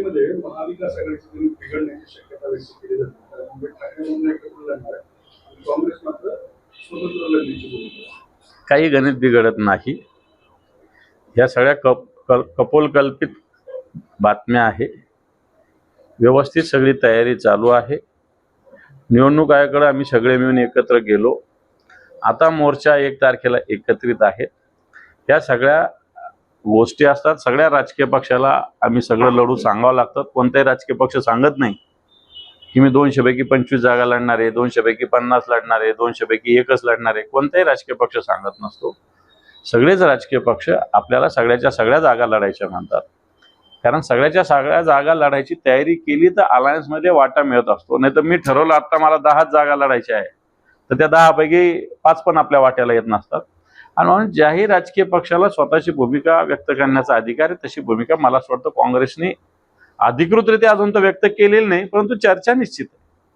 महायुतीमध्ये महाविकास आघाडीची बिघडण्याची शक्यता व्यक्त केली जाते. कारण उद्धव ठाकरे म्हणून एकत्र लढणार आहे, काँग्रेस मात्र स्वतंत्र लढण्याची भूमिका. काही गणित बिघडत नाही. या सगळ्या कपोलकल्पित बातम्या आहे. व्यवस्थित सगळी तयारी चालू आहे. निवडणूक आयोगाकडे आम्ही सगळे मिळून एकत्र गेलो. आता मोर्चा 1 तारखेला एकत्रित आहेत. या सगळ्या गोष्टी असतात. सगळ्या राजकीय पक्षाला आम्ही सगळं लढू सांगावं लागतं. कोणताही राजकीय पक्ष सांगत नाही की मी 200 पैकी 25 जागा लढणार आहे, 200 पैकी 50 लढणार आहे, 200 पैकी 1च लढणार आहे. कोणताही राजकीय पक्ष सांगत नसतो. सगळेच राजकीय पक्ष आपल्याला सगळ्याच्या सगळ्या जागा लढायच्या म्हणतात. कारण सगळ्याच्या सगळ्या जागा लढायची तयारी केली तर अलायन्समध्ये वाटा मिळत असतो. नाही तर मी ठरवलं आता मला 10 जागा लढायच्या आहे, तर त्या 10 पैकी 5 पण आपल्या वाट्याला येत नसतात. आणि म्हणून ज्याही राजकीय पक्षाला स्वतःची भूमिका व्यक्त करण्याचा अधिकार आहे, तशी भूमिका मला असं वाटतं काँग्रेसने अधिकृतरित्या अजून तर व्यक्त केलेली नाही, परंतु चर्चा निश्चित